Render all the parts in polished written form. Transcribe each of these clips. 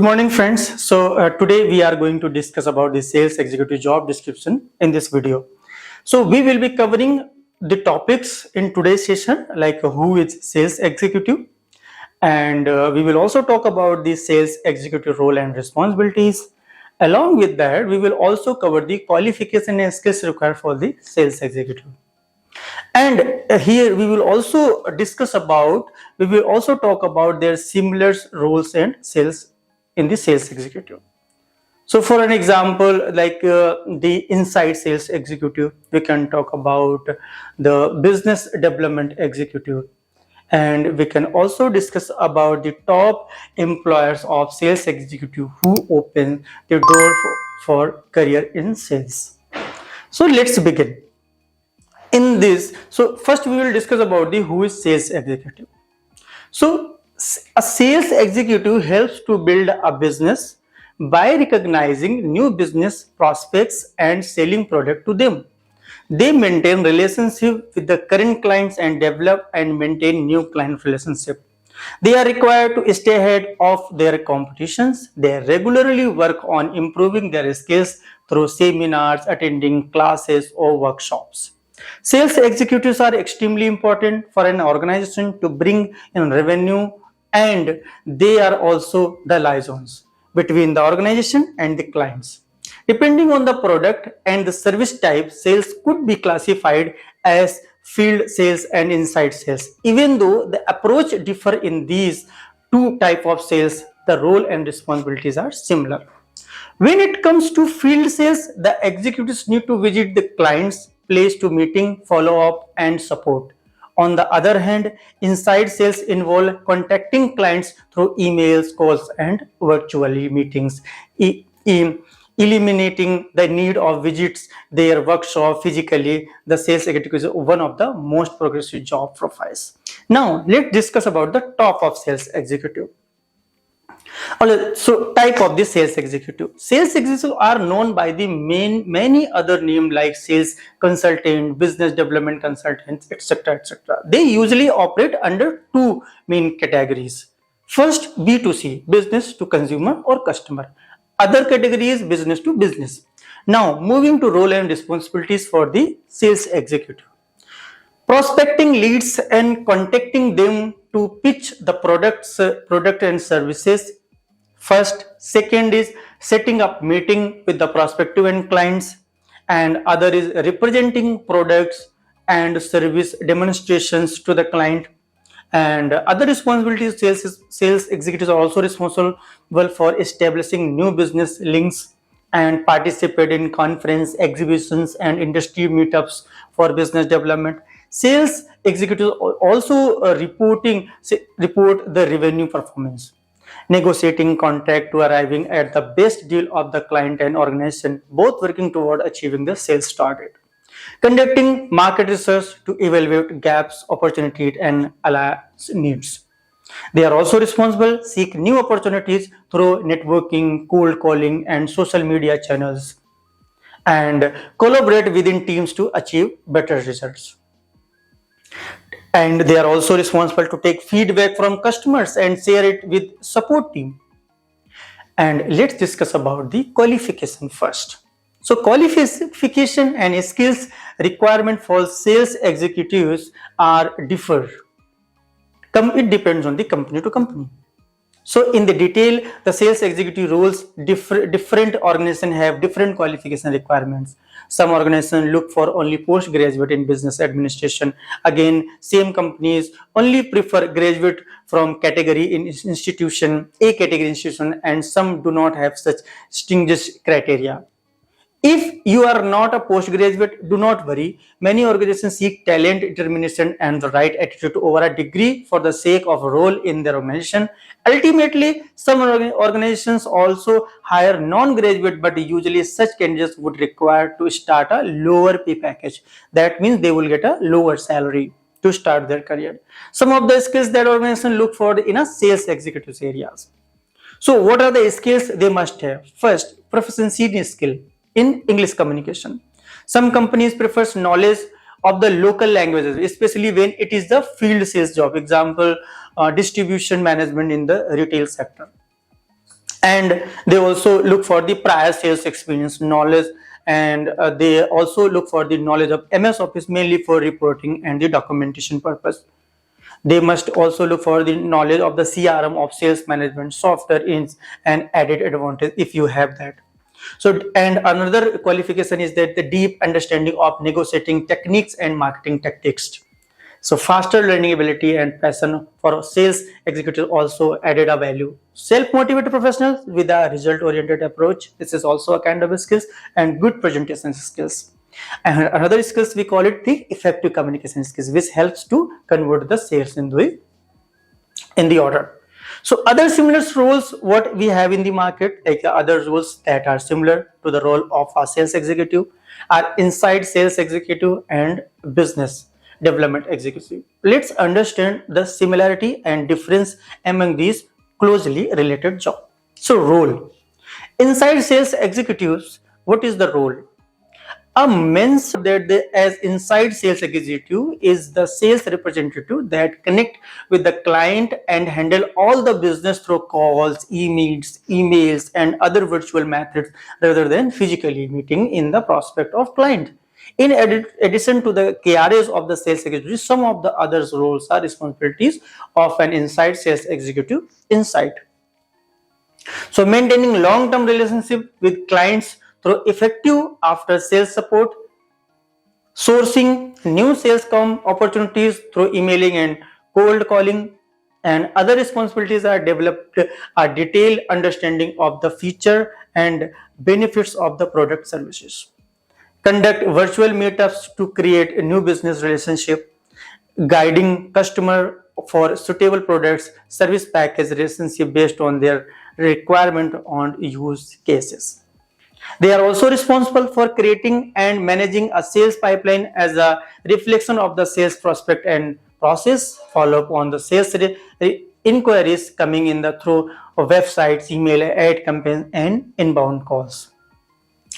morning, friends. Today we are going to discuss about the sales executive job description in this video. So we will be covering the topics in today's session, like who is sales executive, and we will also talk about the sales executive role and responsibilities. Along with that, we will also cover the qualification and skills required for the sales executive. And here we will also talk about their similar roles and sales in the sales executive. So for an example, like the inside sales executive, we can talk about the business development executive, and we can also discuss about the top employers of sales executive who open the door for career in sales. So let's begin. In this, so first we will discuss about the who is sales executive. So a sales executive helps to build a business by recognizing new business prospects and selling product to them. They maintain relationship with the current clients and develop and maintain new client relationship. They are required to stay ahead of their competitions. They regularly work on improving their skills through seminars, attending classes or workshops. Sales executives are extremely important for an organization to bring in revenue, and they are also the liaisons between the organization and the clients. Depending on the product and the service type, sales could be classified as field sales and inside sales. Even though the approach differ in these two type of sales, the role and responsibilities are similar. When it comes to field sales, the executives need to visit the client's place to meeting, follow up, and support. On the other hand, inside sales involve contacting clients through emails, calls, and virtually meetings, eliminating the need of visits their workshop physically. The sales executive is one of the most progressive job profiles. Now, let's discuss about the top of sales executive. So type of the sales executive. Sales executives are known by the many other names like sales consultant, business development consultants, etc. etc. They usually operate under two main categories. First, B2C, business to consumer or customer. Other category is business to business. Now, moving to role and responsibilities for the sales executive. Prospecting leads and contacting them to pitch the product and services. First, second is setting up meeting with the prospective and clients, and other is representing products and service demonstrations to the client. And other responsibilities, sales executives are also responsible for establishing new business links and participate in conference, exhibitions, and industry meetups for business development. Sales executives also report the revenue performance, negotiating contract to arriving at the best deal of the client and organization, both working toward achieving the sales target. Conducting market research to evaluate gaps, opportunities, and alliance needs. They are also responsible seek new opportunities through networking, cold calling, and social media channels, and collaborate within teams to achieve better results. And they are also responsible to take feedback from customers and share it with support team. And let's discuss about the qualification first. So qualification and skills requirement for sales executives are differ. It depends on the company to company. So in the detail, the sales executive roles, different organizations have different qualification requirements. Some organizations look for only postgraduate in business administration. Again, same companies only prefer graduate from category in institution, A category institution, and some do not have such stringent criteria. If you are not a postgraduate, do not worry. Many organizations seek talent, determination, and the right attitude over a degree for the sake of a role in their organization. Ultimately, some organizations also hire non-graduate, but usually such candidates would require to start a lower pay package. That means they will get a lower salary to start their career. Some of the skills that organizations look for in a sales executives areas. So what are the skills they must have? First, proficiency in skill in English communication. Some companies prefer knowledge of the local languages, especially when it is the field sales job. Example, distribution management in the retail sector. And they also look for the prior sales experience knowledge, and they also look for the knowledge of MS Office, mainly for reporting and the documentation purpose. They must also look for the knowledge of the CRM of sales management software is an added advantage if you have that. So, and another qualification is that the deep understanding of negotiating techniques and marketing tactics. So faster learning ability and passion for sales executives also added a value. Self-motivated professionals with a result-oriented approach. This is also a kind of a skills, and good presentation skills. And another skills we call it the effective communication skills, which helps to convert the sales in the order. So other similar roles what we have in the market, like other roles that are similar to the role of a sales executive, are inside sales executive and business development executive. Let's understand the similarity and difference among these closely related jobs. So role. Inside sales executives, what is the role? A means that as inside sales executive is the sales representative that connect with the client and handle all the business through calls, emails, and other virtual methods rather than physically meeting in the prospect of client. In addition to the KRAs of the sales executive, some of the other roles are responsibilities of an inside sales executive inside. So maintaining long-term relationship with clients through effective after sales support, sourcing new sales opportunities through emailing and cold calling, and other responsibilities are developed a detailed understanding of the feature and benefits of the product services. Conduct virtual meetups to create a new business relationship, guiding customer for suitable products, service package relationship based on their requirement on use cases. They are also responsible for creating and managing a sales pipeline as a reflection of the sales prospect and process, follow up on the sales inquiries coming in the through websites, email, ad campaigns, and inbound calls.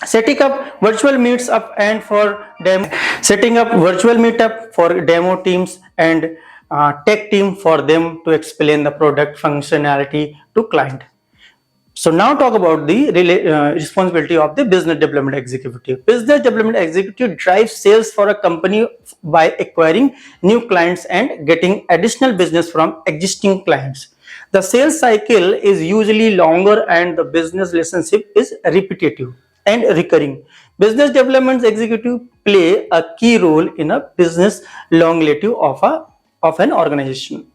Setting up virtual meets up and for demo, setting up virtual meetup for demo teams and tech team for them to explain the product functionality to client. So now talk about the responsibility of the business development executive. Business development executive drives sales for a company by acquiring new clients and getting additional business from existing clients. The sales cycle is usually longer and the business relationship is repetitive and recurring. Business development executive play a key role in a business longevity of an organization.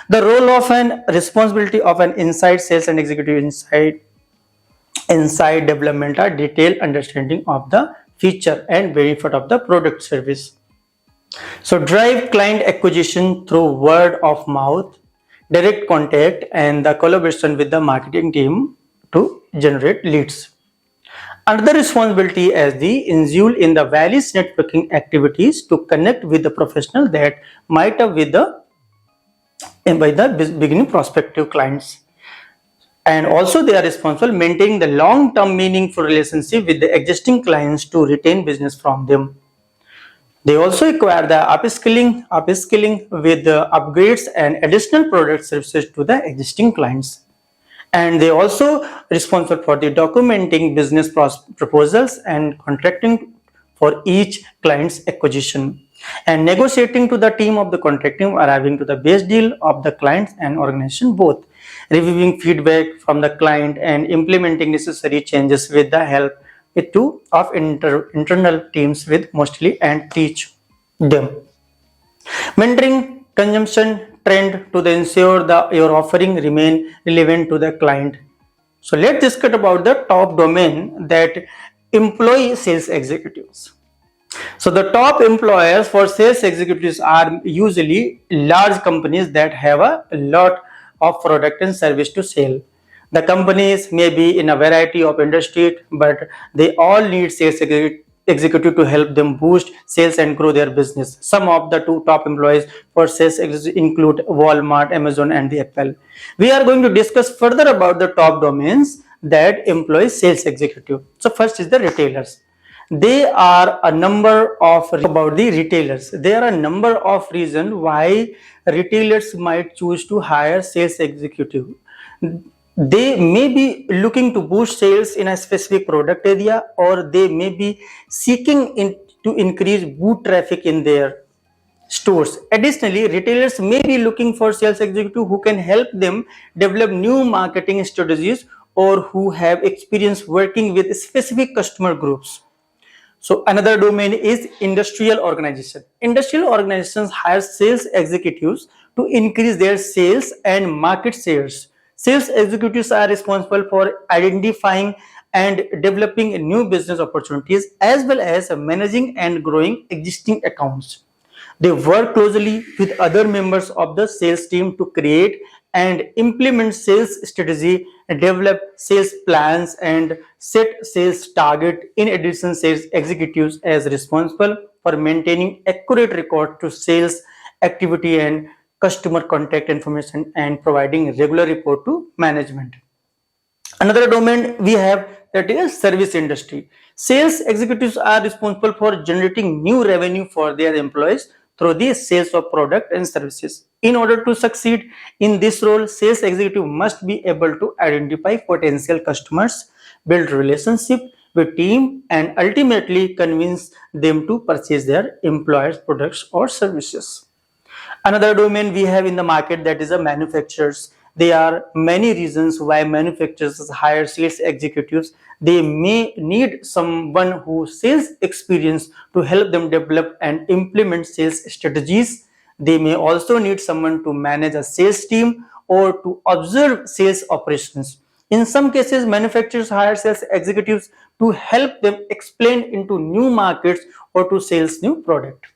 The role of an responsibility of an inside sales and executive inside development are detailed understanding of the feature and benefit of the product service. So drive client acquisition through word of mouth, direct contact, and the collaboration with the marketing team to generate leads. Another responsibility as the involved in the various networking activities to connect with the professional that might have with the by the beginning prospective clients. And also they are responsible maintaining the long-term meaningful relationship with the existing clients to retain business from them. They also require the upskilling with the upgrades and additional product services to the existing clients. And they also responsible for the documenting business proposals and contracting for each client's acquisition and negotiating to the team of the contracting, arriving to the base deal of the clients and organization both, reviewing feedback from the client and implementing necessary changes with the help of internal teams with mostly and teach them. Mentoring consumption trend to the ensure that your offering remain relevant to the client. So let's discuss about the top domain that employ sales executives. So the top employers for sales executives are usually large companies that have a lot of product and service to sell. The companies may be in a variety of industries, but they all need sales executive to help them boost sales and grow their business. Some of the two top employees for sales include Walmart, Amazon, and the Apple. We are going to discuss further about the top domains that employ sales executive. So first is the retailers. There are a number of about the retailers. There are a number of reasons why retailers might choose to hire sales executive. They may be looking to boost sales in a specific product area, or they may be seeking to increase boot traffic in their stores. Additionally, retailers may be looking for sales executives who can help them develop new marketing strategies or who have experience working with specific customer groups. So another domain is industrial organization. Industrial organizations hire sales executives to increase their sales and market shares. Sales executives are responsible for identifying and developing new business opportunities as well as managing and growing existing accounts. They work closely with other members of the sales team to create and implement sales strategy, develop sales plans, and set sales target. In addition, sales executives are responsible for maintaining accurate record to sales activity and customer contact information and providing regular report to management. Another domain we have, that is service industry. Sales executives are responsible for generating new revenue for their employees through the sales of product and services. In order to succeed in this role, sales executive must be able to identify potential customers, build relationship with team, and ultimately convince them to purchase their employers' products or services. Another domain we have in the market, that is a manufacturers. There are many reasons why manufacturers hire sales executives. They may need someone who sales experience to help them develop and implement sales strategies. They may also need someone to manage a sales team or to observe sales operations. In some cases, manufacturers hire sales executives to help them explain into new markets or to sales new product.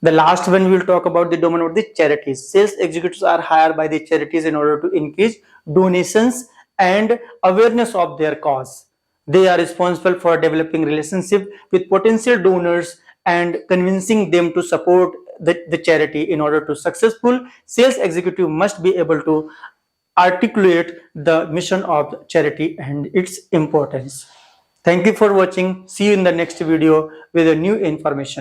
The last one we will talk about the domain of the charities. Sales executives are hired by the charities in order to increase donations and awareness of their cause. They are responsible for developing relationship with potential donors and convincing them to support the charity. In order to successful, sales executive must be able to articulate the mission of charity and its importance. Thank you for watching. See you in the next video with a new information.